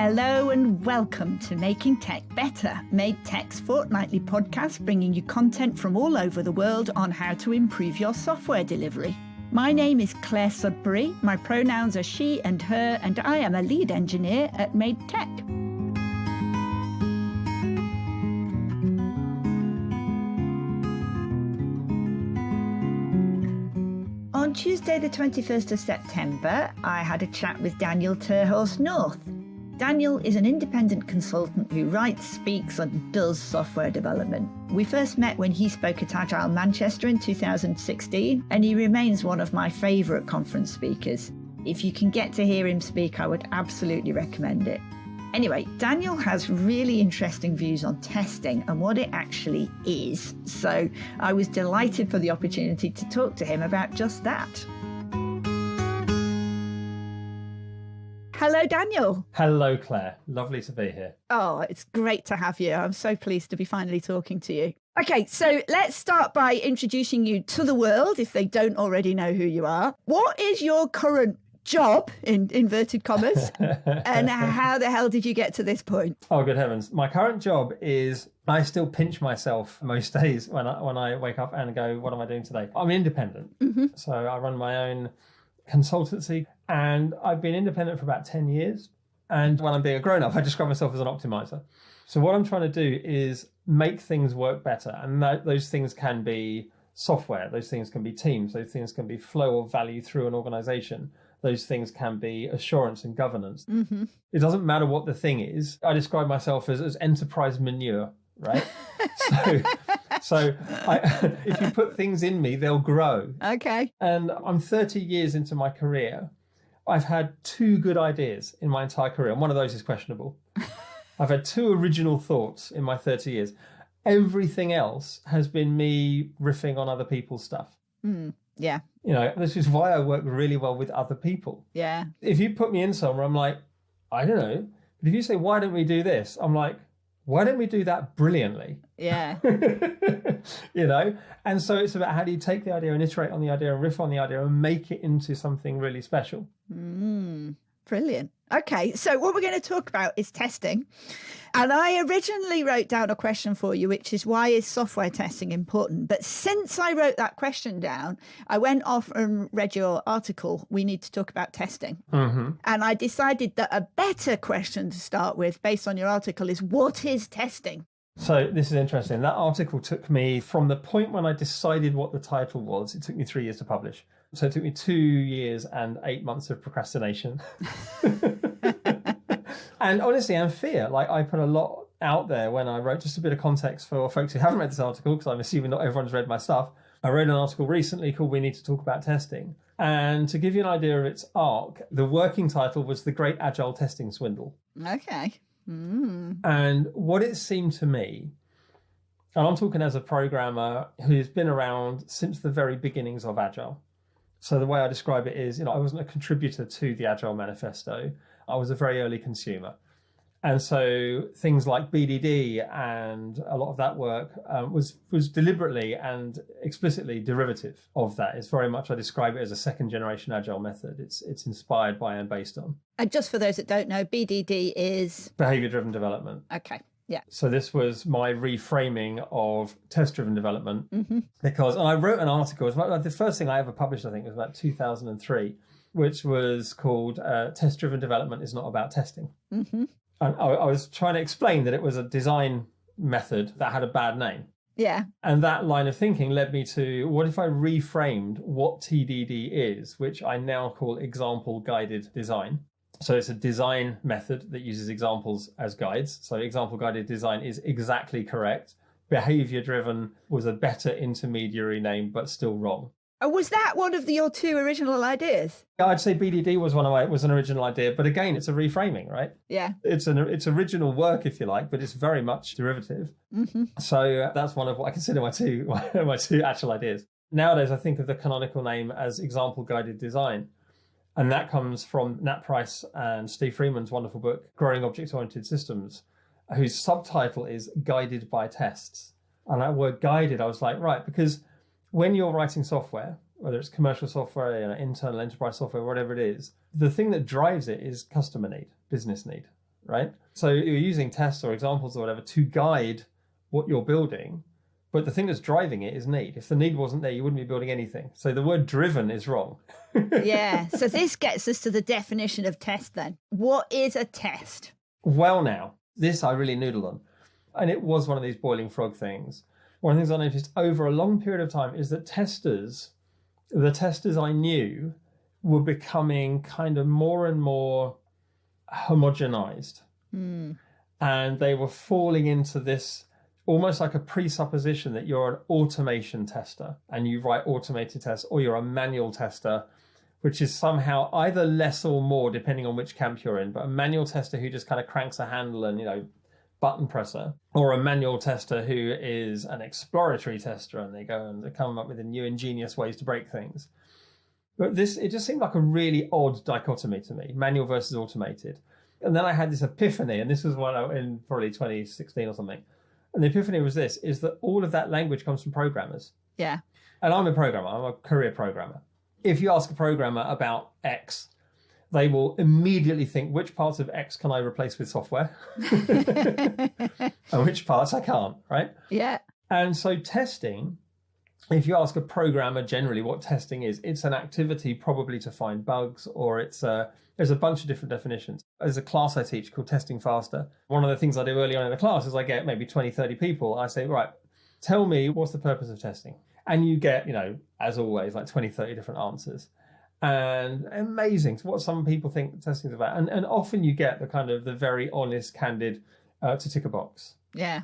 Hello and welcome to Making Tech Better, Made Tech's fortnightly podcast bringing you content from all over the world on how to improve your software delivery. My name is Clare Sudbery, my pronouns are she and her, and I am a lead engineer at Made Tech. On Tuesday the 21st of September, I had a chat with Daniel Terhorst-North. Daniel is an independent consultant who writes, speaks and does software development. We first met when he spoke at Agile Manchester in 2016, and he remains one of my favourite conference speakers. If you can get to hear him speak, I would absolutely recommend it. Anyway, Daniel has really interesting views on testing and what it actually is. So I was delighted for the opportunity to talk to him about just that. Hello, Daniel. Hello, Claire. Lovely to be here. Oh, it's great to have you. I'm so pleased to be finally talking to you. Okay, so let's start by introducing you to the world, if they don't already know who you are. What is your current job, in inverted commas, and how the hell did you get to this point? Oh, good heavens. My current job is I still pinch myself most days when I wake up and go, what am I doing today? I'm independent. Mm-hmm. So I run my own consultancy and I've been independent for about 10 years. And when I'm being a grown-up, I describe myself as an optimizer. So what I'm trying to do is make things work better. And those things can be software. Those things can be teams. Those things can be flow of value through an organization. Those things can be assurance and governance. Mm-hmm. It doesn't matter what the thing is. I describe myself as enterprise manure, right? So if you put things in me, they'll grow. Okay. And I'm 30 years into my career. I've had 2 good ideas in my entire career, and one of those is questionable. I've had 2 original thoughts in my 30 years. Everything else has been me riffing on other people's stuff. Yeah. You know, this is why I work really well with other people. Yeah. If you put me in somewhere, I'm like, I don't know. But if you say, why don't we do this? I'm like, why don't we do that brilliantly? Yeah. You know? And so it's about how do you take the idea and iterate on the idea and riff on the idea and make it into something really special. Brilliant. Okay, so what we're going to talk about is testing. And I originally wrote down a question for you, which is, why is software testing important? But since I wrote that question down, I went off and read your article, We Need to Talk About Testing. Mm-hmm. And I decided that a better question to start with, based on your article, is what is testing? So this is interesting. That article took me from the point when I decided what the title was, it took me 3 years to publish. So it took me 2 years and 8 months of procrastination. And honestly, and fear. Like, I put a lot out there when I wrote, just a bit of context for folks who haven't read this article, because I'm assuming not everyone's read my stuff. I wrote an article recently called We Need to Talk About Testing. And to give you an idea of its arc, the working title was The Great Agile Testing Swindle. Okay. And what it seemed to me, and I'm talking as a programmer who's been around since the very beginnings of Agile. So the way I describe it is, I wasn't a contributor to the Agile Manifesto. I was a very early consumer. And so things like BDD and a lot of that work was deliberately and explicitly derivative of that. It's very much, I describe it as a second generation Agile method. It's inspired by and based on. And just for those that don't know, BDD is? Behavior-driven development. Okay. Yeah. So this was my reframing of test-driven development, because, and I wrote an article, it was the first thing I ever published, I think, was about 2003, which was called Test-Driven Development is Not About Testing. Mm-hmm. And I was trying to explain that it was a design method that had a bad name. Yeah. And that line of thinking led me to, what if I reframed what TDD is, which I now call example guided design. So it's a design method that uses examples as guides. So example guided design is exactly correct. Behavior driven was a better intermediary name, but still wrong. Was that one of your 2 original ideas? I'd say BDD was an original idea, but again, it's a reframing, right? Yeah. It's original work, if you like, but it's very much derivative. Mm-hmm. So that's one of what I consider my two actual ideas. Nowadays, I think of the canonical name as example guided design. And that comes from Nat Price and Steve Freeman's wonderful book, Growing Object-Oriented Systems, whose subtitle is Guided by Tests. And that word guided, I was like, right, because when you're writing software, whether it's commercial software, internal enterprise software, whatever it is, the thing that drives it is customer need, business need. right? So you're using tests or examples or whatever to guide what you're building. But the thing that's driving it is need. If the need wasn't there, you wouldn't be building anything. So the word driven is wrong. Yeah. So this gets us to the definition of test then. What is a test? Well, now, this I really noodled on. And it was one of these boiling frog things. One of the things I noticed over a long period of time is that the testers I knew were becoming kind of more and more homogenized. And they were falling into this almost like a presupposition that you're an automation tester and you write automated tests, or you're a manual tester, which is somehow either less or more depending on which camp you're in, but a manual tester who just kind of cranks a handle and, button presser, or a manual tester who is an exploratory tester and they go and they come up with new ingenious ways to break things. But it just seemed like a really odd dichotomy to me, manual versus automated. And then I had this epiphany, and this was in probably 2016 or something. And the epiphany was is that all of that language comes from programmers. Yeah. And I'm a programmer, I'm a career programmer. If you ask a programmer about X, they will immediately think, which parts of X can I replace with software? And which parts I can't, right? Yeah. And so testing, if you ask a programmer generally what testing is, it's an activity probably to find bugs, or there's a bunch of different definitions. There's a class I teach called Testing Faster. One of the things I do early on in the class is I get maybe 20, 30 people. I say, right, tell me what's the purpose of testing? And you get, as always, like 20, 30 different answers. And amazing to what some people think testing is about. And often you get the kind of the very honest, candid to tick a box. Yeah.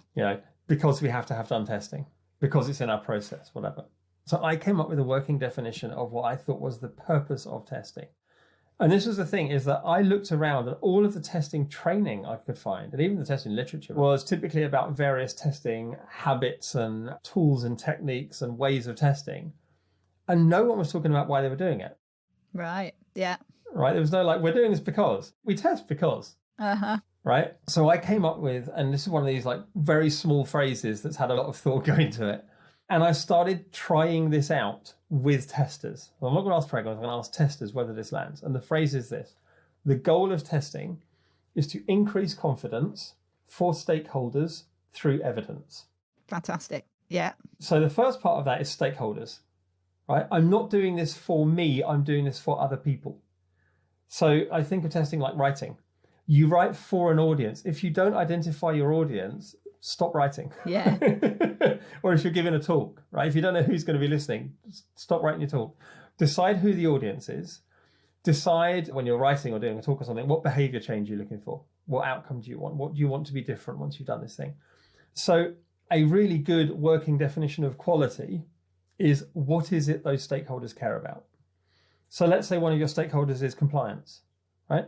Because we have to have done testing, because it's in our process, whatever. So I came up with a working definition of what I thought was the purpose of testing. And this was the thing, is that I looked around and all of the testing training I could find, and even the testing literature, was typically about various testing habits and tools and techniques and ways of testing. And no one was talking about why they were doing it. Right. Yeah. Right. There was no we're doing this because we test because. Uh-huh. Right. So I came up with, and this is one of these very small phrases that's had a lot of thought go into it. And I started trying this out with testers. Well, I'm not going to ask programmers, I'm going to ask testers whether this lands. And the phrase is this: the goal of testing is to increase confidence for stakeholders through evidence. Fantastic. Yeah. So the first part of that is stakeholders. Right? I'm not doing this for me, I'm doing this for other people. So I think of testing like writing. You write for an audience. If you don't identify your audience, stop writing. Yeah. Or if you're giving a talk, right? If you don't know who's going to be listening, stop writing your talk. Decide who the audience is. Decide when you're writing or doing a talk or something, what behavior change you're looking for. What outcome do you want? What do you want to be different once you've done this thing? So a really good working definition of quality is, what is it those stakeholders care about? So let's say one of your stakeholders is compliance, right?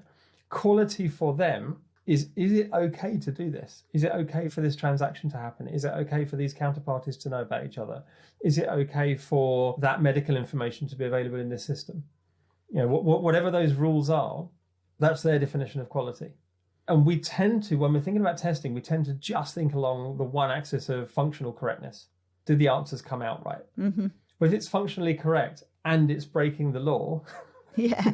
Quality for them is it okay to do this? Is it okay for this transaction to happen? Is it okay for these counterparties to know about each other? Is it okay for that medical information to be available in this system? Whatever those rules are, that's their definition of quality. And we tend to, when we're thinking about testing, we tend to just think along the one axis of functional correctness. Did the answers come out right? Mm-hmm. But if it's functionally correct and it's breaking the law, yeah,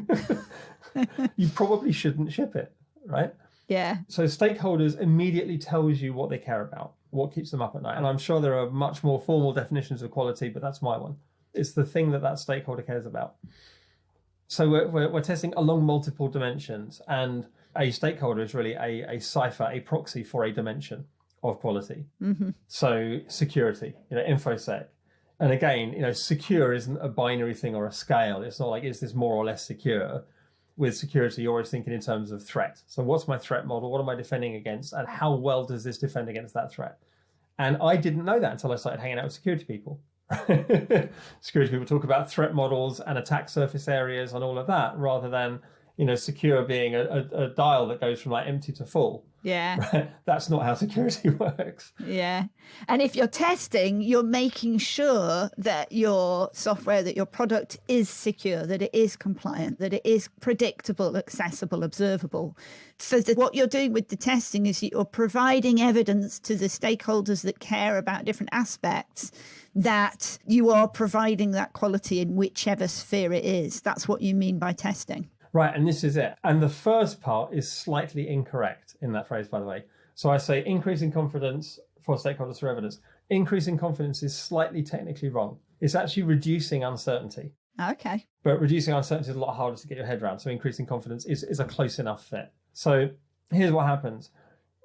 you probably shouldn't ship it, right? Yeah. So stakeholders immediately tells you what they care about, what keeps them up at night. And I'm sure there are much more formal definitions of quality, but that's my one. It's the thing that stakeholder cares about. So we're testing along multiple dimensions, and a stakeholder is really a cipher, a proxy for a dimension of quality. Mm-hmm. So security, InfoSec. And again, secure isn't a binary thing or a scale. It's not like, is this more or less secure? With security, you're always thinking in terms of threat. So what's my threat model? What am I defending against? And how well does this defend against that threat? And I didn't know that until I started hanging out with security people. Security people talk about threat models and attack surface areas and all of that, rather than, secure being a dial that goes from empty to full. Yeah. That's not how security works. Yeah. And if you're testing, you're making sure that your software, that your product is secure, that it is compliant, that it is predictable, accessible, observable. So that what you're doing with the testing is you're providing evidence to the stakeholders that care about different aspects that you are providing that quality in whichever sphere it is. That's what you mean by testing. Right, and this is it. And the first part is slightly incorrect in that phrase, by the way. So I say increasing confidence for stakeholders through evidence. Increasing confidence is slightly technically wrong. It's actually reducing uncertainty. Okay. But reducing uncertainty is a lot harder to get your head around. So increasing confidence is a close enough fit. So here's what happens.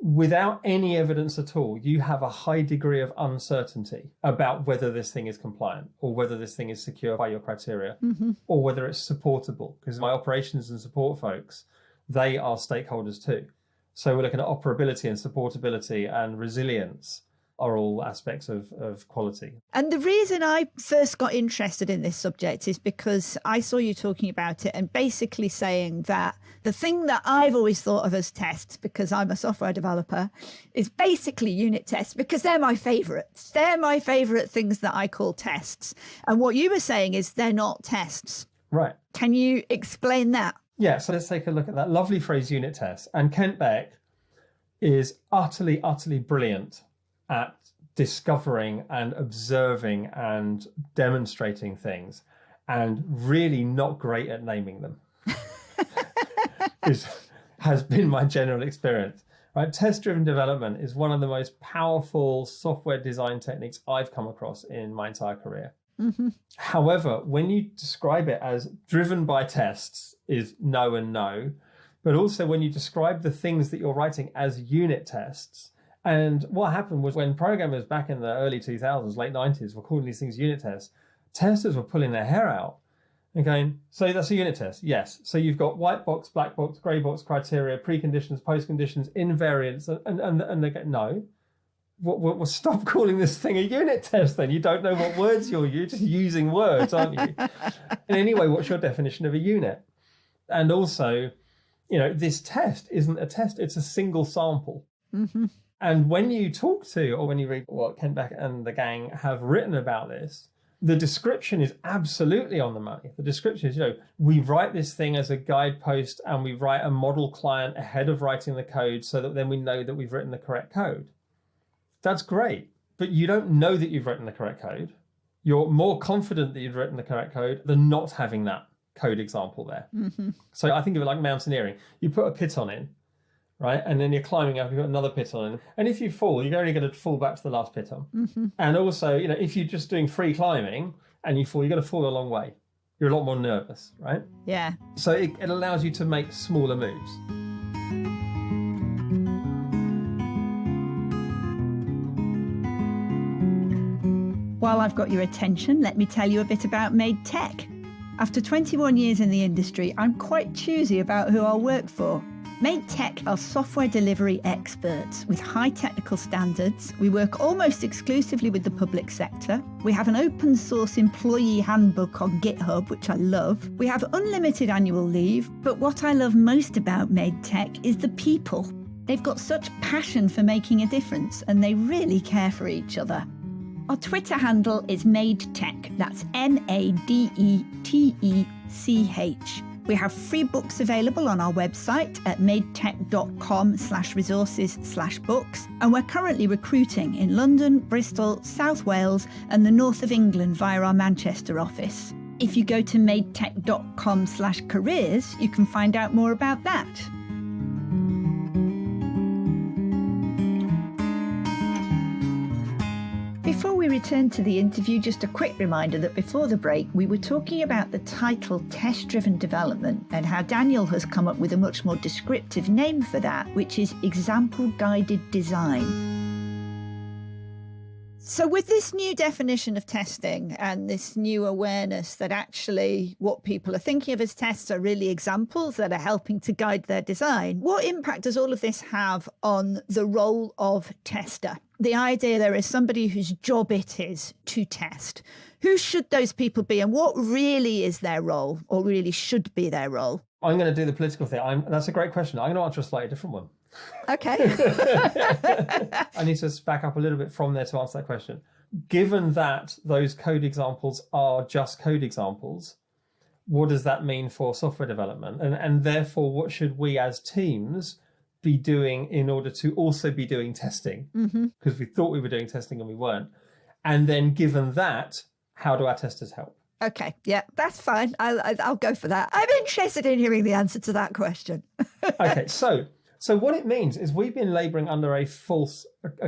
Without any evidence at all, you have a high degree of uncertainty about whether this thing is compliant or whether this thing is secure by your criteria or whether it's supportable. Because my operations and support folks, they are stakeholders too. So we're looking at operability and supportability and resilience are all aspects of quality. And the reason I first got interested in this subject is because I saw you talking about it and basically saying that the thing that I've always thought of as tests, because I'm a software developer, is basically unit tests, because they're my favourites. They're my favourite things that I call tests. And what you were saying is they're not tests. Right. Can you explain that? Yeah, so let's take a look at that lovely phrase, unit test. And Kent Beck is utterly, utterly brilliant at discovering and observing and demonstrating things, and really not great at naming them. Has been my general experience. Right? Test-driven development is one of the most powerful software design techniques I've come across in my entire career. However, when you describe it as driven by tests is no and no, but also when you describe the things that you're writing as unit tests. And what happened was when programmers back in the early 2000s, late 90s were calling these things unit tests, testers were pulling their hair out and going, so that's a unit test? Yes. So you've got white box, black box, grey box criteria, preconditions, postconditions, invariants, and they go, no. Well, stop calling this thing a unit test then. You don't know what words you're just using words, aren't you? And anyway, what's your definition of a unit? And also, this test isn't a test, it's a single sample. And when you talk to, or when you read what Kent Beck and the gang have written about this, the description is absolutely on the money. The description is, we write this thing as a guidepost and we write a model client ahead of writing the code so that then we know that we've written the correct code. That's great, but you don't know that you've written the correct code. You're more confident that you've written the correct code than not having that code example there. So I think of it like mountaineering. You put a piton in, right? And then you're climbing up, you've got another piton in. And if you fall, you're only going to fall back to the last piton. And also, if you're just doing free climbing and you fall, you're going to fall a long way. You're a lot more nervous, right? Yeah. So it allows you to make smaller moves. While I've got your attention, let me tell you a bit about Made Tech. After 21 years in the industry, I'm quite choosy about who I'll work for. Made Tech are software delivery experts with high technical standards. We work almost exclusively with the public sector. We have an open source employee handbook on GitHub, which I love. We have unlimited annual leave. But what I love most about Made Tech is the people. They've got such passion for making a difference, and they really care for each other. Our Twitter handle is MadeTech. That's MadeTech. We have free books available on our website at madetech.com/resources/books. And we're currently recruiting in London, Bristol, South Wales, and the north of England via our Manchester office. If you go to madetech.com/careers, you can find out more about that. Before we return to the interview, just a quick reminder that before the break, we were talking about the title test-driven development and how Daniel has come up with a much more descriptive name for that, which is example-guided design. So with this new definition of testing and this new awareness that actually what people are thinking of as tests are really examples that are helping to guide their design, what impact does all of this have on the role of tester? The idea there is somebody whose job it is to test. Who should those people be, and what really is their role, or really should be their role? I'm going to do the political thing. That's a great question. I'm going to answer a slightly different one. Okay. I need to back up a little bit from there to answer that question. Given that those code examples are just code examples, what does that mean for software development? And therefore, what should we as teams be doing in order to also be doing testing? Because we thought we were doing testing and we weren't. And then given that, how do our testers help? Okay, yeah, that's fine. I'll go for that. I'm interested in hearing the answer to that question. Okay, so what it means is we've been labouring under a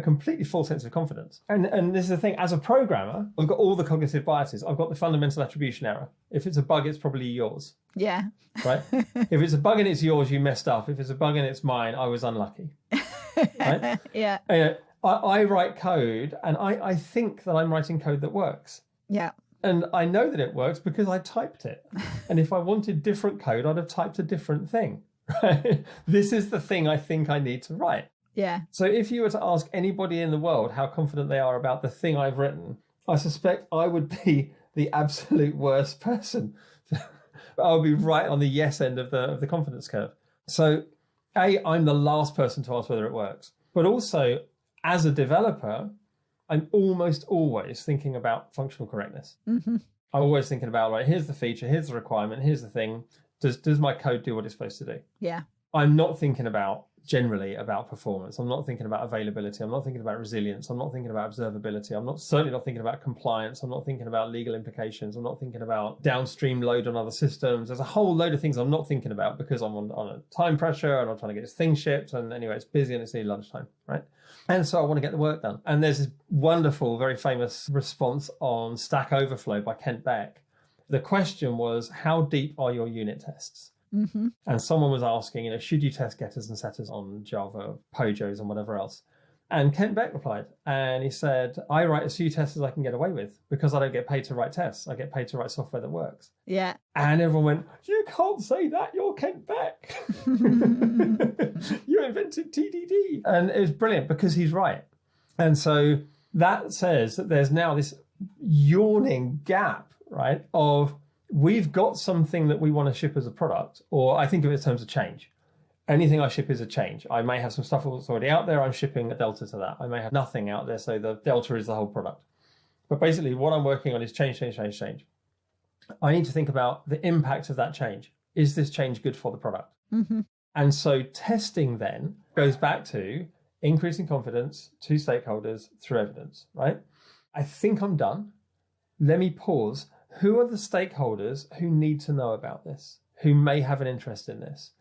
completely false sense of confidence. And this is the thing, as a programmer, I've got all the cognitive biases. I've got the fundamental attribution error. If it's a bug, it's probably yours. Yeah. Right? If it's a bug and it's yours, you messed up. If it's a bug and it's mine, I was unlucky. Right? Yeah. I write code and I think that I'm writing code that works. Yeah. And I know that it works because I typed it. And if I wanted different code, I'd have typed a different thing. Right? This is the thing I think I need to write. Yeah. So if you were to ask anybody in the world how confident they are about the thing I've written, I suspect I would be the absolute worst person. I would be right on the yes end of the confidence curve. So I'm the last person to ask whether it works. But also, as a developer, I'm almost always thinking about functional correctness. Mm-hmm. I'm always thinking about, right, here's the feature, here's the requirement, here's the thing. Does my code do what it's supposed to do? Yeah. I'm not thinking generally about performance. I'm not thinking about availability. I'm not thinking about resilience. I'm not thinking about observability. Certainly not thinking about compliance. I'm not thinking about legal implications. I'm not thinking about downstream load on other systems. There's a whole load of things I'm not thinking about because I'm on a time pressure and I'm trying to get this thing shipped. And anyway, it's busy and it's nearly lunchtime, right? And so I want to get the work done. And there's this wonderful, very famous response on Stack Overflow by Kent Beck. The question was, how deep are your unit tests? Mm-hmm. And someone was asking, should you test getters and setters on Java, Pojos and whatever else? And Kent Beck replied, and he said, I write as few tests as I can get away with because I don't get paid to write tests. I get paid to write software that works. Yeah. And everyone went, you can't say that, you're Kent Beck. You invented TDD. And it was brilliant because he's right. And so that says that there's now this yawning gap, right, of we've got something that we want to ship as a product, or I think of it in terms of change. Anything I ship is a change. I may have some stuff that's already out there. I'm shipping a delta to that. I may have nothing out there. So the delta is the whole product. But basically what I'm working on is change. I need to think about the impact of that change. Is this change good for the product? Mm-hmm. And so testing then goes back to increasing confidence to stakeholders through evidence, right? I think I'm done. Let me pause. Who are the stakeholders who need to know about this, who may have an interest in this?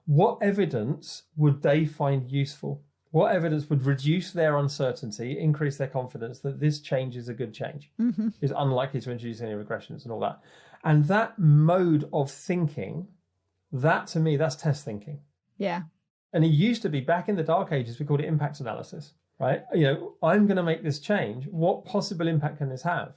What evidence would they find useful? What evidence would reduce their uncertainty, increase their confidence that this change is a good change, Mm-hmm. is unlikely to introduce any regressions and all that? And that mode of thinking, that to me, that's test thinking. Yeah. And it used to be, back in the dark ages, we called it impact analysis, right? I'm going to make this change. What possible impact can this have?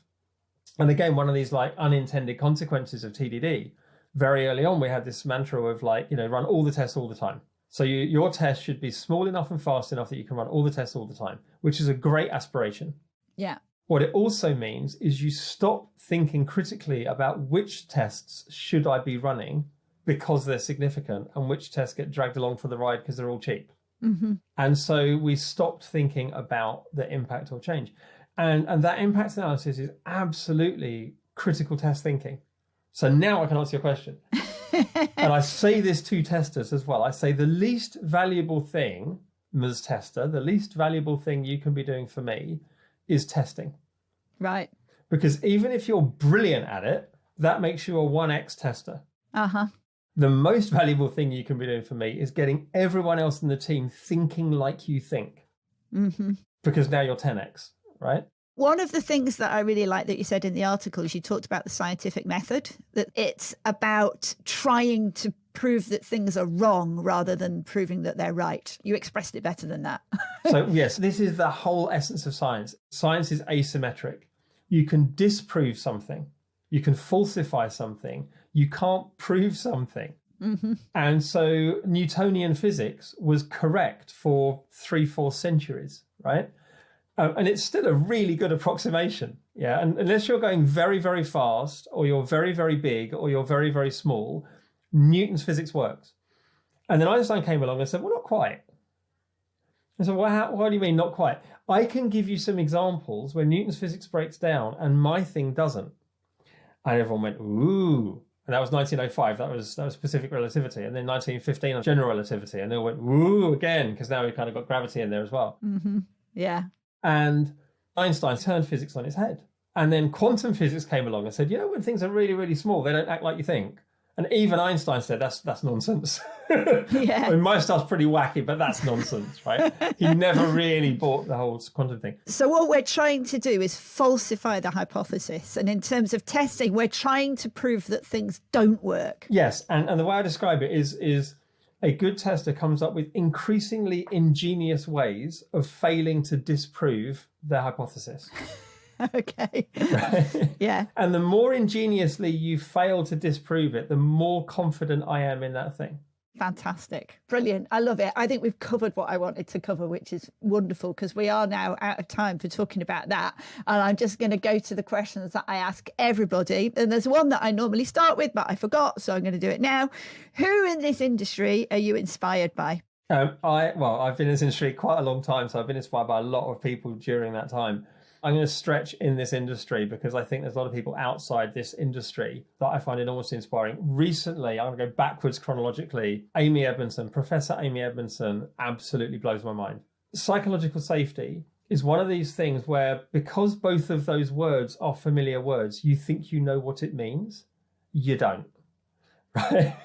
And again, one of these unintended consequences of TDD, very early on, we had this mantra of run all the tests all the time. So your test should be small enough and fast enough that you can run all the tests all the time, which is a great aspiration. Yeah. What it also means is you stop thinking critically about which tests should I be running because they're significant and which tests get dragged along for the ride because they're all cheap. Mm-hmm. And so we stopped thinking about the impact or change. And that impact analysis is absolutely critical test thinking. So now I can answer your question. And I say this to testers as well. I say the least valuable thing, Ms. Tester, the least valuable thing you can be doing for me is testing. Right. Because even if you're brilliant at it, that makes you a 1x tester. Uh-huh. The most valuable thing you can be doing for me is getting everyone else in the team thinking like you think. Mm-hmm. Because now you're 10x. Right? One of the things that I really like that you said in the article is you talked about the scientific method, that it's about trying to prove that things are wrong rather than proving that they're right. You expressed it better than that. So yes, this is the whole essence of science. Science is asymmetric. You can disprove something. You can falsify something. You can't prove something. Mm-hmm. And so Newtonian physics was correct for 3-4 centuries, right? And it's still a really good approximation. Yeah. And unless you're going very, very fast, or you're very, very big, or you're very, very small, Newton's physics works. And then Einstein came along and said, well, not quite. I said, well, what do you mean not quite? I can give you some examples where Newton's physics breaks down and my thing doesn't. And everyone went, ooh. And that was 1905. That was specific relativity. And then 1915, general relativity. And they all went, ooh, again, because now we've kind of got gravity in there as well. Mm-hmm. Yeah. And Einstein turned physics on its head. And then quantum physics came along and said, when things are really, really small, they don't act like you think. And even Einstein said, that's nonsense. Yeah. I mean, my stuff's pretty wacky, but that's nonsense, right? He never really bought the whole quantum thing. So what we're trying to do is falsify the hypothesis. And in terms of testing, we're trying to prove that things don't work. Yes. And the way I describe it is a good tester comes up with increasingly ingenious ways of failing to disprove their hypothesis. Okay. Right? Yeah. And the more ingeniously you fail to disprove it, the more confident I am in that thing. Fantastic. Brilliant. I love it. I think we've covered what I wanted to cover, which is wonderful, because we are now out of time for talking about that. And I'm just going to go to the questions that I ask everybody. And there's one that I normally start with, but I forgot. So I'm going to do it now. Who in this industry are you inspired by? I've been in this industry quite a long time, so I've been inspired by a lot of people during that time. I'm going to stretch in this industry because I think there's a lot of people outside this industry that I find enormously inspiring. Recently, I'm going to go backwards chronologically. Professor Amy Edmondson absolutely blows my mind. Psychological safety is one of these things where, because both of those words are familiar words, you think you know what it means. You don't. Right?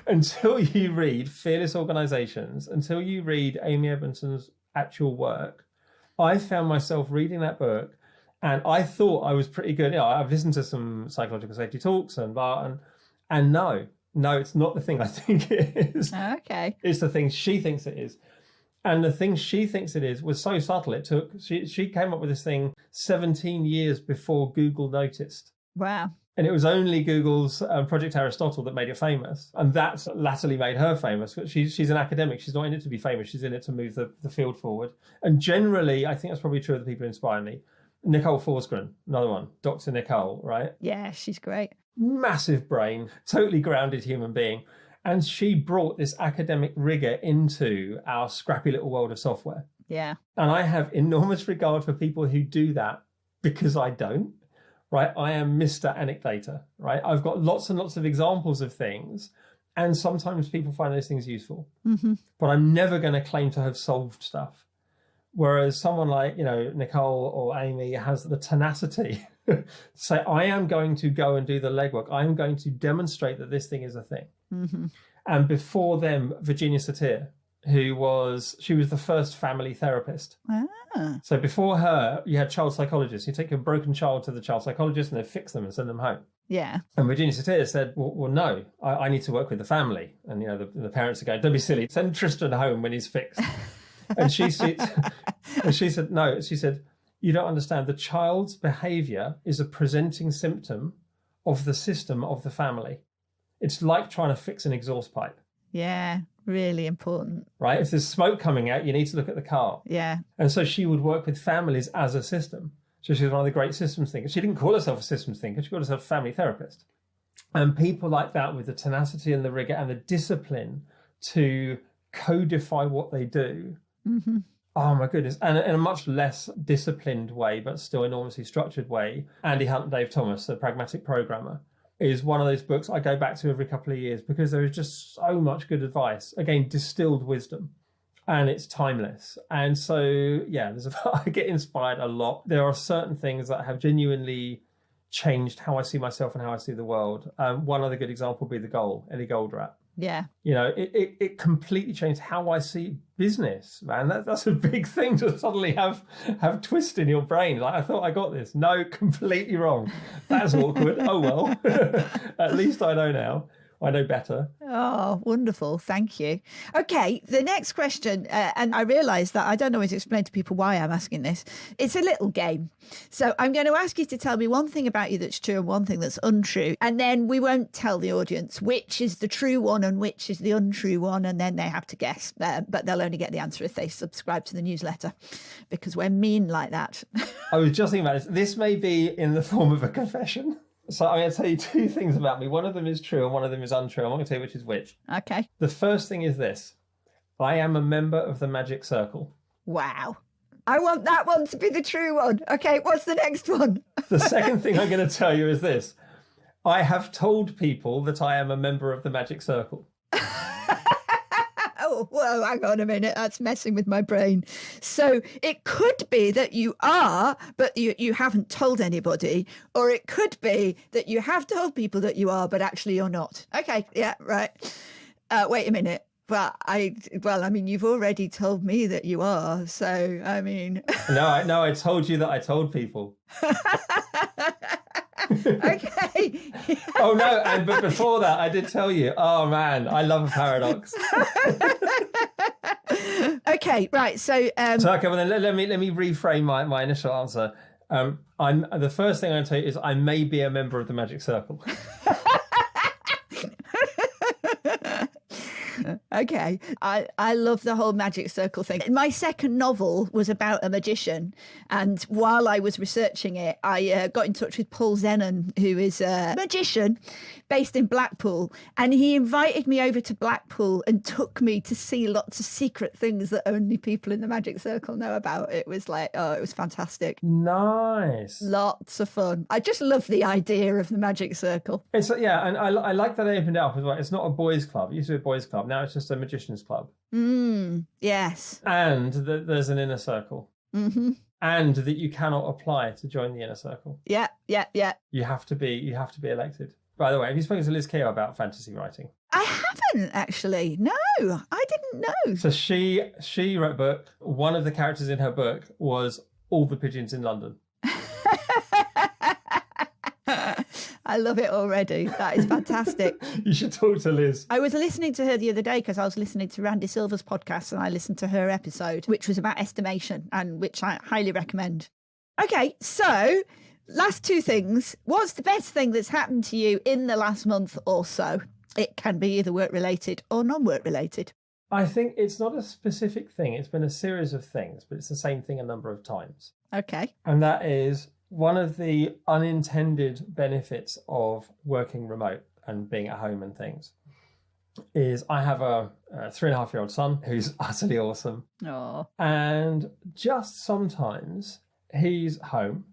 Until you read Fearless Organizations, until you read Amy Edmondson's actual work, I found myself reading that book and I thought I was pretty good. I've listened to some psychological safety talks and no, it's not the thing I think it is. Okay. It's the thing she thinks it is. And the thing she thinks it is was so subtle. She came up with this thing 17 years before Google noticed. Wow. And it was only Google's Project Aristotle that made it famous. And that's latterly made her famous. She's an academic. She's not in it to be famous. She's in it to move the field forward. And generally, I think that's probably true of the people who inspire me. Nicole Forsgren, another one. Dr. Nicole, right? Yeah, she's great. Massive brain, totally grounded human being. And she brought this academic rigor into our scrappy little world of software. Yeah. And I have enormous regard for people who do that because I don't. Right, I am Mr. Anecdator, right? I've got lots and lots of examples of things, and sometimes people find those things useful. Mm-hmm. But I'm never going to claim to have solved stuff. Whereas someone like, Nicole or Amy has the tenacity to say, I am going to go and do the legwork. I am going to demonstrate that this thing is a thing. Mm-hmm. And before them, Virginia Satir, she was the first family therapist. Ah. So before her, you had child psychologists. You take a broken child to the child psychologist and they fix them and send them home. Yeah. And Virginia Satir said, well no, I need to work with the family. And, the parents are going, don't be silly. Send Tristan home when he's fixed. And she said, no, she said, you don't understand. The child's behavior is a presenting symptom of the system of the family. It's like trying to fix an exhaust pipe. Yeah. Really important. Right? If there's smoke coming out, you need to look at the car. Yeah. And so she would work with families as a system. So she was one of the great systems thinkers. She didn't call herself a systems thinker. She called herself a family therapist. And people like that with the tenacity and the rigor and the discipline to codify what they do. Mm-hmm. Oh, my goodness. And in a much less disciplined way, but still enormously structured way, Andy Hunt and Dave Thomas, the pragmatic programmer, is one of those books I go back to every couple of years because there is just so much good advice. Again, distilled wisdom, and it's timeless. And so, yeah, I get inspired a lot. There are certain things that have genuinely changed how I see myself and how I see the world. One other good example would be The Goal, Ellie Goldratt. Yeah. It completely changed how I see business, man. That's a big thing to suddenly have twist in your brain. Like, I thought I got this. No, completely wrong. That's awkward. Oh, well, at least I know now. I know better. Oh, wonderful. Thank you. Okay, the next question, and I realise that I don't always explain to people why I'm asking this. It's a little game. So I'm going to ask you to tell me one thing about you that's true and one thing that's untrue. And then we won't tell the audience which is the true one and which is the untrue one. And then they have to guess. But they'll only get the answer if they subscribe to the newsletter because we're mean like that. I was just thinking about this. This may be in the form of a confession. So I'm going to tell you two things about me. One of them is true and one of them is untrue. I'm not going to tell you which is which. Okay. The first thing is this. I am a member of the Magic Circle. Wow. I want that one to be the true one. Okay, what's the next one? The second thing I'm going to tell you is this. I have told people that I am a member of the Magic Circle. Oh, Whoa, hang on a minute. That's messing with my brain. So it could be that you are, but you haven't told anybody. Or it could be that you have told people that you are, but actually you're not. Okay, yeah, right. Wait a minute. Well, I mean, you've already told me that you are. So, I mean... No, I told you that I told people. Okay. Oh, no, but before that, I did tell you. Oh, man, I love a paradox. Okay, right. So, okay, well, then let me reframe my initial answer. The first thing I'm going to tell you is I may be a member of the Magic Circle. Okay. I love the whole magic circle thing. My second novel was about a magician. And while I was researching it, I got in touch with Paul Zenon, who is a magician based in Blackpool. And he invited me over to Blackpool and took me to see lots of secret things that only people in the magic circle know about. It was like, oh, it was fantastic. Nice. Lots of fun. I just love the idea of the magic circle. And I like that they opened it up as well. It's not a boys' club. It used to be a boys' club. Now it's just a magician's club. Yes. And there's an inner circle. Mm-hmm. And that you cannot apply to join the inner circle. Yeah. You have to be elected. By the way, have you spoken to Liz Keogh about fantasy writing? I haven't actually. No, I didn't know. So she wrote a book. One of the characters in her book was all the pigeons in London. I love it already. That is fantastic. You should talk to Liz. I was listening to her the other day because I was listening to Randy Silver's podcast and I listened to her episode, which was about estimation and which I highly recommend. Okay, so last two things. What's the best thing that's happened to you in the last month or so? It can be either work-related or non-work related. I think it's not a specific thing. It's been a series of things, but it's the same thing a number of times. Okay. And that is one of the unintended benefits of working remote and being at home and things is I have a 3.5-year-old son who's utterly awesome. Oh. And just sometimes he's home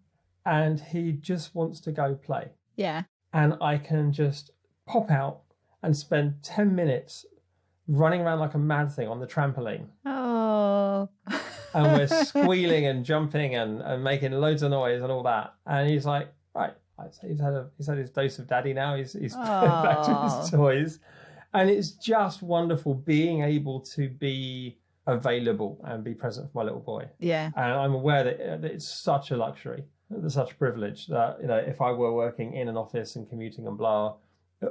and he just wants to go play. Yeah. And I can just pop out and spend 10 minutes running around like a mad thing on the trampoline. Oh. And we're squealing and jumping and making loads of noise and all that. And he's like, right, he's had his dose of daddy now. He's back to his toys. And it's just wonderful being able to be available and be present for my little boy. Yeah. And I'm aware that it's such a luxury, it's such a privilege that, if I were working in an office and commuting and blah,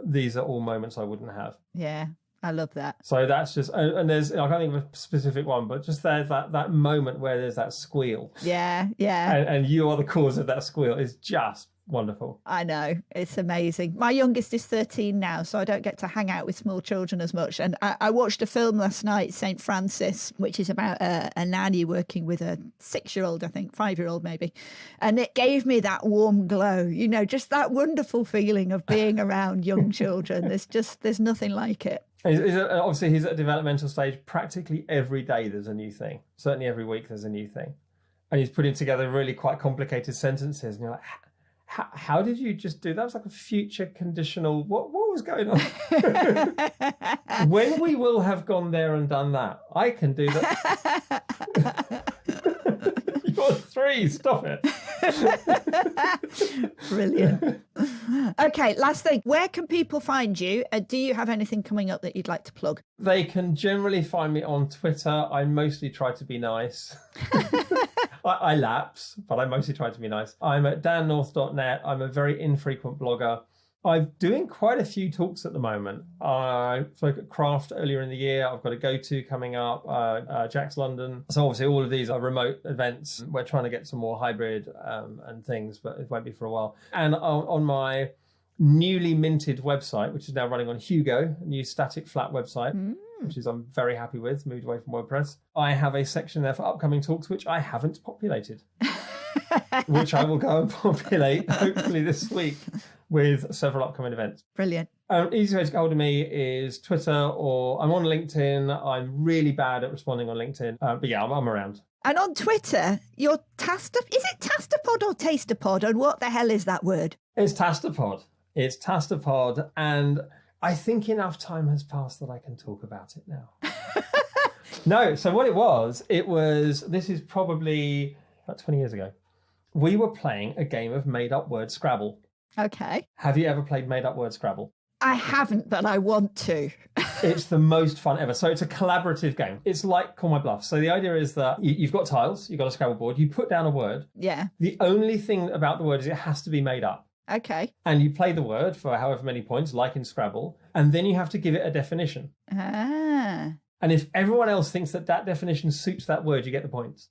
these are all moments I wouldn't have. Yeah. I love that. So that's just, and there's, I can't think of a specific one, but just there's that moment where there's that squeal. Yeah. And you are the cause of that squeal is just wonderful. I know. It's amazing. My youngest is 13 now, so I don't get to hang out with small children as much. And I watched a film last night, St. Francis, which is about a nanny working with a 6-year-old, I think, 5-year-old maybe. And it gave me that warm glow, just that wonderful feeling of being around young children. There's nothing like it. Obviously, he's at a developmental stage. Practically every day there's a new thing. Certainly every week there's a new thing. And he's putting together really quite complicated sentences. And you're like, how did you just do that? It was like a future conditional. What was going on? When we will have gone there and done that, I can do that. You're 3, stop it. Brilliant. Okay, last thing. Where can people find you? Do you have anything coming up that you'd like to plug? They can generally find me on Twitter. I mostly try to be nice. I lapse, but I mostly try to be nice. I'm at dannorth.net. I'm a very infrequent blogger. I'm doing quite a few talks at the moment. I spoke at Craft earlier in the year. I've got a go-to coming up, Jack's London. So obviously all of these are remote events. We're trying to get some more hybrid and things, but it won't be for a while. And on my newly minted website, which is now running on Hugo, a new static flat website, which is I'm very happy with, moved away from WordPress. I have a section there for upcoming talks, which I haven't populated, which I will go and populate hopefully this week with several upcoming events. Brilliant. Easy way to get hold of me is Twitter, or I'm on LinkedIn. I'm really bad at responding on LinkedIn, but yeah, I'm around. And on Twitter, you're Tastapod. Is it Tastapod or Tastapod? And what the hell is that word? It's Tastapod. It's Tastapod, and I think enough time has passed that I can talk about it now. No, so what it was, this is probably about 20 years ago. We were playing a game of made-up word Scrabble. Okay. Have you ever played made-up word Scrabble? I haven't, but I want to. It's the most fun ever. So it's a collaborative game. It's like Call My Bluff. So the idea is that you've got tiles, you've got a Scrabble board, you put down a word. Yeah. The only thing about the word is it has to be made up. Okay. And you play the word for however many points, like in Scrabble, and then you have to give it a definition. Ah. And if everyone else thinks that definition suits that word, you get the points.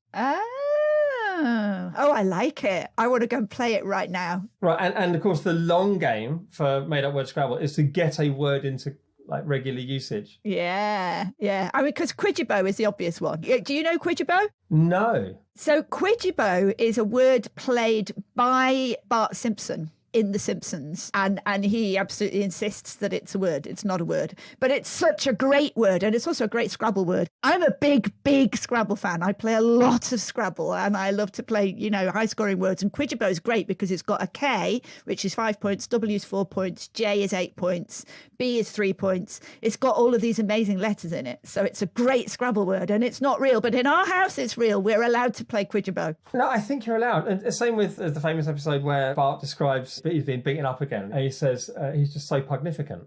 Oh, I like it. I want to go and play it right now. Right, and of course the long game for made up word Scrabble is to get a word into like regular usage. Yeah. I mean, because Quidjibo is the obvious one. Do you know Quidjibo? No. So Quidjibo is a word played by Bart Simpson in The Simpsons, and he absolutely insists that it's a word. It's not a word, but it's such a great word, and it's also a great Scrabble word. I'm a big Scrabble fan. I play a lot of Scrabble, and I love to play, high-scoring words, and Quidjibo is great because it's got a K, which is 5 points, W is 4 points, J is 8 points, B is 3 points. It's got all of these amazing letters in it, so it's a great Scrabble word, and it's not real, but in our house it's real. We're allowed to play Quidjibo. No, I think you're allowed. And same with the famous episode where Bart describes he's being beaten up again, and he says he's just so pugnificent.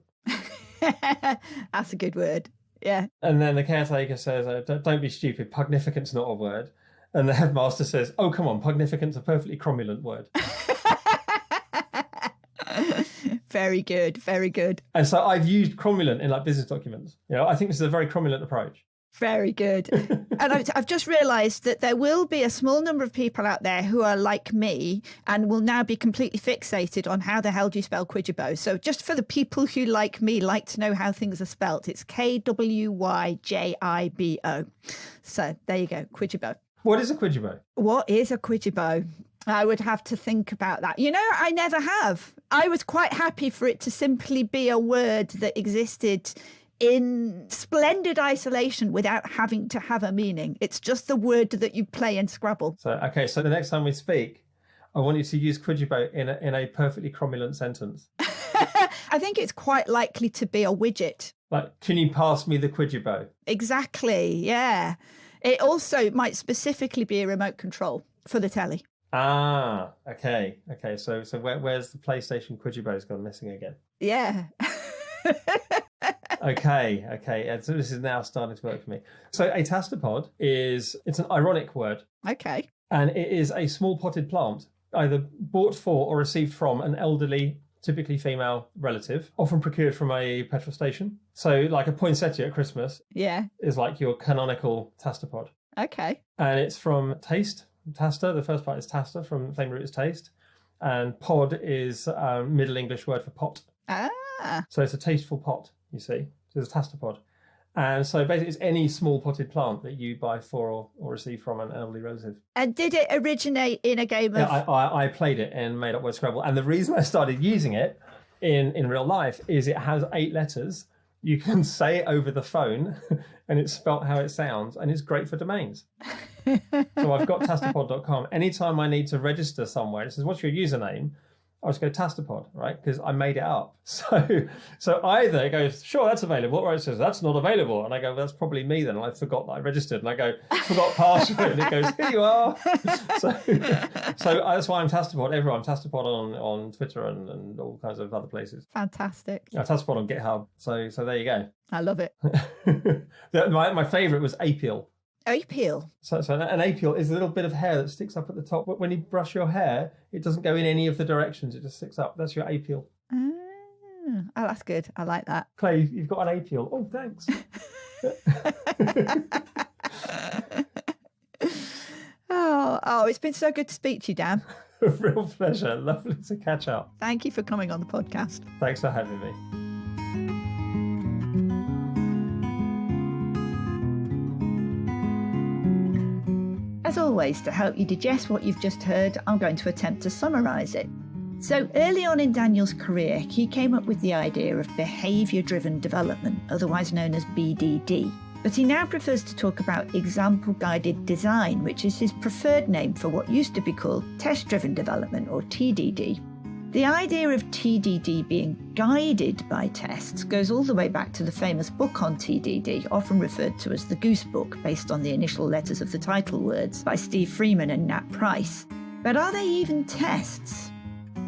That's a good word. Yeah. And then the caretaker says, don't be stupid, pugnificent's not a word. And the headmaster says, oh, come on, pugnificent's a perfectly cromulent word. Very good, very good. And so I've used cromulent in like business documents. I think this is a very cromulent approach. Very good. And I've just realised that there will be a small number of people out there who are like me and will now be completely fixated on how the hell do you spell Quidjibo. So just for the people who, like me, like to know how things are spelt, it's Kwyijibo. So there you go, Quidjibo. What is a Quidjibo? What is a Quidjibo? I would have to think about that. I never have. I was quite happy for it to simply be a word that existed in splendid isolation without having to have a meaning. It's just the word that you play in Scrabble. So the next time we speak, I want you to use Quidjibo in a perfectly cromulent sentence. I think it's quite likely to be a widget. Like, can you pass me the Quidjibo? Exactly, yeah. It also might specifically be a remote control for the telly. Ah, okay. So where's the PlayStation Quidjibo's gone missing again? Yeah. Okay. So this is now starting to work for me. So a tastapod it's an ironic word. Okay. And it is a small potted plant, either bought for or received from an elderly, typically female relative, often procured from a petrol station. So like a poinsettia at Christmas is like your canonical tastapod. Okay. And it's from taste, tasta. The first part is tasta, from same root as taste. And pod is a Middle English word for pot. Ah. So it's a tasteful pot, you see. So it's a tastapod. And so basically it's any small potted plant that you buy for or receive from an elderly relative. And did it originate in a game of... Yeah, I played it in made up word Scrabble. And the reason I started using it in real life is it has 8 letters. You can say it over the phone and it's spelt how it sounds, and it's great for domains. So I've got tastapod.com. Anytime I need to register somewhere, it says, what's your username? I just go tastapod, right? Because I made it up. So either it goes, sure, that's available, or it says, that's not available. And I go, well, that's probably me then. And I forgot that I registered. And I go, forgot password. And it goes, here you are. So that's why I'm Tastapod everywhere. I'm Tastapod on Twitter and all kinds of other places. Fantastic. Tastapod on GitHub. So there you go. I love it. My favourite was apial. Apial. So an apial is a little bit of hair that sticks up at the top. But when you brush your hair, it doesn't go in any of the directions. It just sticks up. That's your apial. Oh, that's good. I like that. Clay, you've got an apial. Oh, thanks. Oh, it's been so good to speak to you, Dan. A real pleasure. Lovely to catch up. Thank you for coming on the podcast. Thanks for having me. As always, to help you digest what you've just heard, I'm going to attempt to summarise it. So early on in Daniel's career, he came up with the idea of behaviour-driven development, otherwise known as BDD. But he now prefers to talk about example-guided design, which is his preferred name for what used to be called test-driven development, or TDD. The idea of TDD being guided by tests goes all the way back to the famous book on TDD, often referred to as the Goose Book, based on the initial letters of the title words by Steve Freeman and Nat Price. But are they even tests?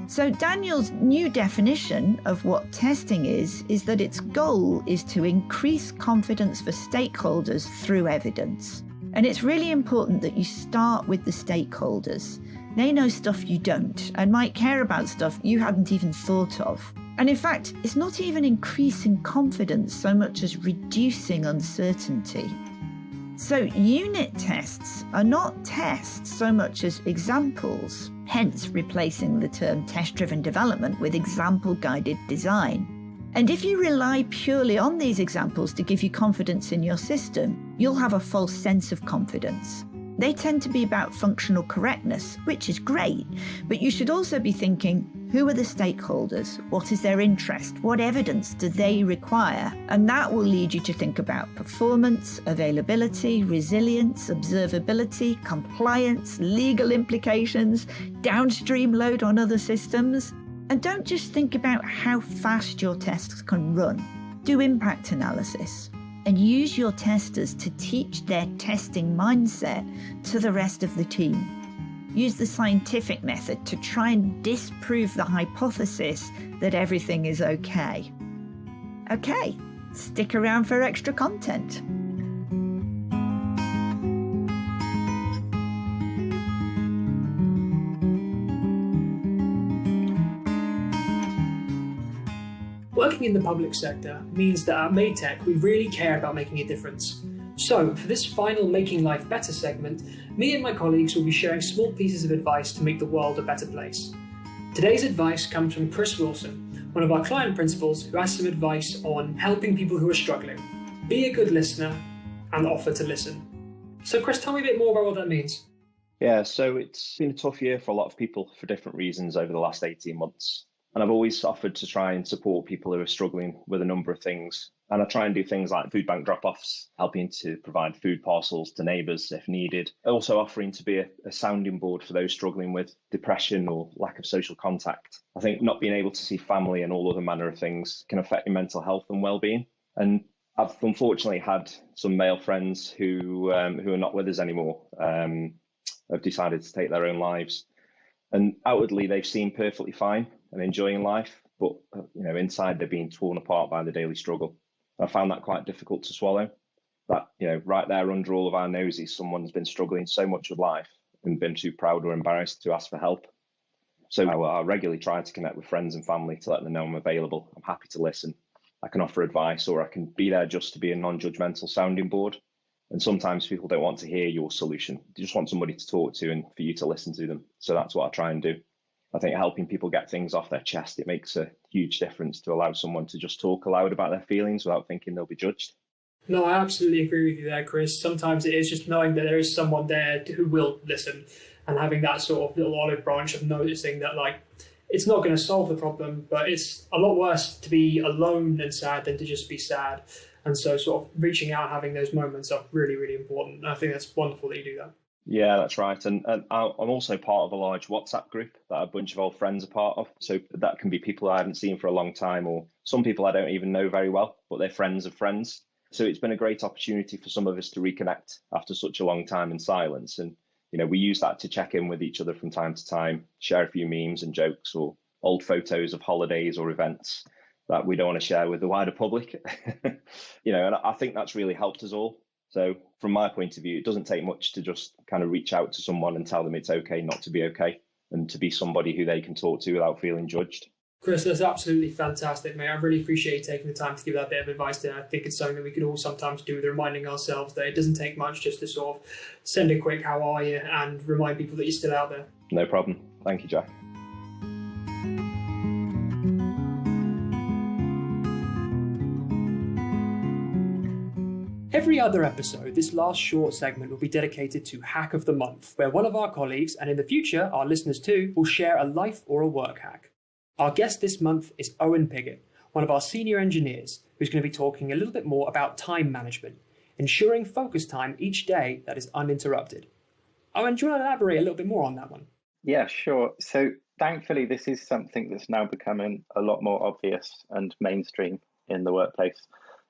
So Daniel's new definition of what testing is that its goal is to increase confidence for stakeholders through evidence. And it's really important that you start with the stakeholders. They know stuff you don't and might care about stuff you hadn't even thought of. And in fact, it's not even increasing confidence so much as reducing uncertainty. So unit tests are not tests so much as examples, hence replacing the term test-driven development with example-guided design. And if you rely purely on these examples to give you confidence in your system, you'll have a false sense of confidence. They tend to be about functional correctness, which is great, but you should also be thinking, who are the stakeholders? What is their interest? What evidence do they require? And that will lead you to think about performance, availability, resilience, observability, compliance, legal implications, downstream load on other systems. And don't just think about how fast your tests can run. Do impact analysis and use your testers to teach their testing mindset to the rest of the team. Use the scientific method to try and disprove the hypothesis that everything is okay. Okay, stick around for extra content. Working in the public sector means that at Maytech we really care about making a difference. So, for this final Making Life Better segment, me and my colleagues will be sharing small pieces of advice to make the world a better place. Today's advice comes from Chris Wilson, one of our client principals, who has some advice on helping people who are struggling. Be a good listener and offer to listen. So Chris, tell me a bit more about what that means. Yeah, so it's been a tough year for a lot of people for different reasons over the last 18 months. And I've always offered to try and support people who are struggling with a number of things. And I try and do things like food bank drop-offs, helping to provide food parcels to neighbours if needed. Also offering to be a sounding board for those struggling with depression or lack of social contact. I think not being able to see family and all other manner of things can affect your mental health and well-being. And I've unfortunately had some male friends who are not with us anymore, have decided to take their own lives. And outwardly, they've seemed perfectly fine and enjoying life, but inside they're being torn apart by the daily struggle. I found that quite difficult to swallow. That right there under all of our noses, someone's been struggling so much with life and been too proud or embarrassed to ask for help. So I regularly try to connect with friends and family to let them know I'm available. I'm happy to listen. I can offer advice, or I can be there just to be a non-judgmental sounding board. And sometimes people don't want to hear your solution. They just want somebody to talk to and for you to listen to them. So that's what I try and do. I think helping people get things off their chest, it makes a huge difference to allow someone to just talk aloud about their feelings without thinking they'll be judged. No, I absolutely agree with you there, Chris. Sometimes it is just knowing that there is someone there who will listen, and having that sort of little olive branch of noticing that, it's not going to solve the problem, but it's a lot worse to be alone and sad than to just be sad. And so sort of reaching out, having those moments are really, really important. And I think that's wonderful that you do that. Yeah, that's right. And I'm also part of a large WhatsApp group that a bunch of old friends are part of. So that can be people I haven't seen for a long time, or some people I don't even know very well, but they're friends of friends. So it's been a great opportunity for some of us to reconnect after such a long time in silence. And, we use that to check in with each other from time to time, share a few memes and jokes or old photos of holidays or events that we don't want to share with the wider public. And I think that's really helped us all. So from my point of view, it doesn't take much to just kind of reach out to someone and tell them it's okay not to be okay, and to be somebody who they can talk to without feeling judged. Chris, that's absolutely fantastic, mate. I really appreciate you taking the time to give that bit of advice there. I think it's something that we could all sometimes do, with reminding ourselves that it doesn't take much just to sort of send a quick "how are you" and remind people that you're still out there. No problem. Thank you, Jack. Every other episode, this last short segment will be dedicated to Hack of the Month, where one of our colleagues, and in the future, our listeners too, will share a life or a work hack. Our guest this month is Owen Piggott, one of our senior engineers, who's going to be talking a little bit more about time management, ensuring focus time each day that is uninterrupted. Owen, do you want to elaborate a little bit more on that one? Yeah, sure. So Thankfully, this is something that's now becoming a lot more obvious and mainstream in the workplace.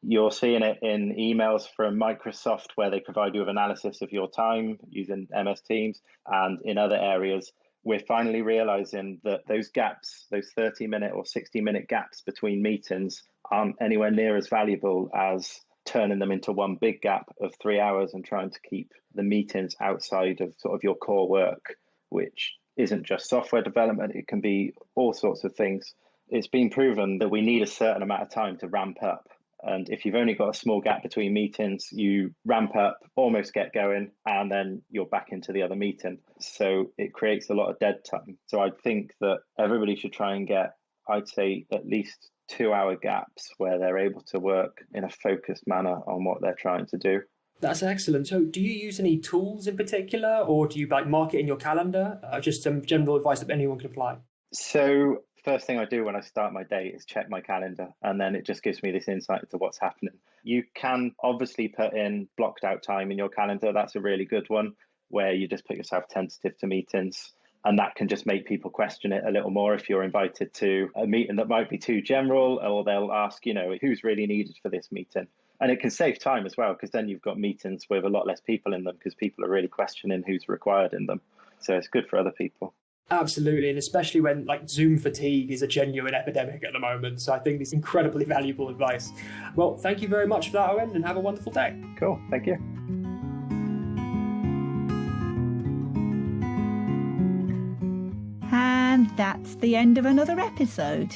You're seeing it in emails from Microsoft where they provide you with analysis of your time using MS Teams, and in other areas. We're finally realizing that those gaps, those 30-minute or 60-minute gaps between meetings aren't anywhere near as valuable as turning them into one big gap of 3 hours and trying to keep the meetings outside of sort of your core work, which isn't just software development, it can be all sorts of things. It's been proven that we need a certain amount of time to ramp up. And if you've only got a small gap between meetings, you ramp up, almost get going, and then you're back into the other meeting. So it creates a lot of dead time. So I think that everybody should try and get, I'd say, at least 2-hour gaps where they're able to work in a focused manner on what they're trying to do. That's excellent. So do you use any tools in particular, or do you mark it in your calendar? Just some general advice that anyone can apply. So first thing I do when I start my day is check my calendar, and then it just gives me this insight into what's happening. You can obviously put in blocked out time in your calendar. That's a really good one, where you just put yourself tentative to meetings. And that can just make people question it a little more if you're invited to a meeting that might be too general, or they'll ask, who's really needed for this meeting? And it can save time as well, because then you've got meetings with a lot less people in them because people are really questioning who's required in them. So it's good for other people. Absolutely, and especially when Zoom fatigue is a genuine epidemic at the moment. So I think it's incredibly valuable advice. Well, thank you very much for that, Owen, and have a wonderful day. Cool, thank you. And that's the end of another episode.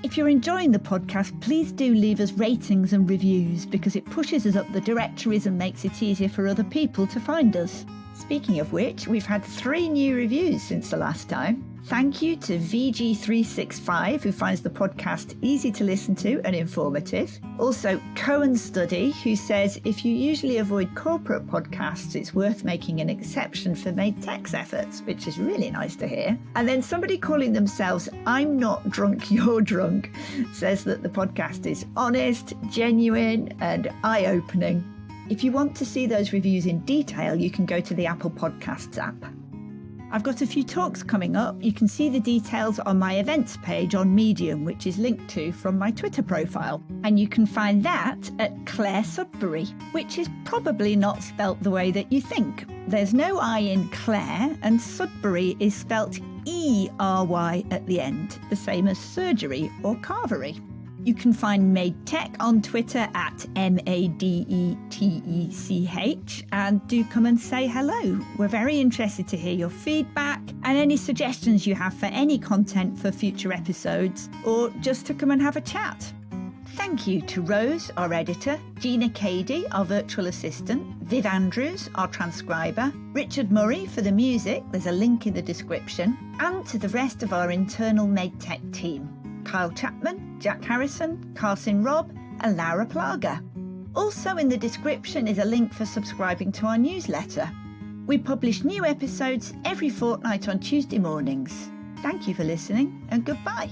If you're enjoying the podcast, please do leave us ratings and reviews, because it pushes us up the directories and makes it easier for other people to find us. Speaking of which, we've had 3 new reviews since the last time. Thank you to VG365, who finds the podcast easy to listen to and informative. Also, Cohen Study, who says, if you usually avoid corporate podcasts, it's worth making an exception for Made Tech's efforts, which is really nice to hear. And then somebody calling themselves I'm Not Drunk, You're Drunk says that the podcast is honest, genuine, and eye-opening. If you want to see those reviews in detail, you can go to the Apple Podcasts app. I've got a few talks coming up. You can see the details on my events page on Medium, which is linked to from my Twitter profile. And you can find that at Clare Sudbery, which is probably not spelt the way that you think. There's no I in Clare, and Sudbery is spelt E-R-Y at the end, the same as surgery or carvery. You can find Made Tech on Twitter at MADETECH, and do come and say hello. We're very interested to hear your feedback and any suggestions you have for any content for future episodes, or just to come and have a chat. Thank you to Rose, our editor, Gina Cady, our virtual assistant, Viv Andrews, our transcriber, Richard Murray for the music, there's a link in the description, and to the rest of our internal Made Tech team. Kyle Chapman, Jack Harrison, Carson Robb, and Laura Plaga. Also in the description is a link for subscribing to our newsletter. We publish new episodes every fortnight on Tuesday mornings. Thank you for listening, and goodbye.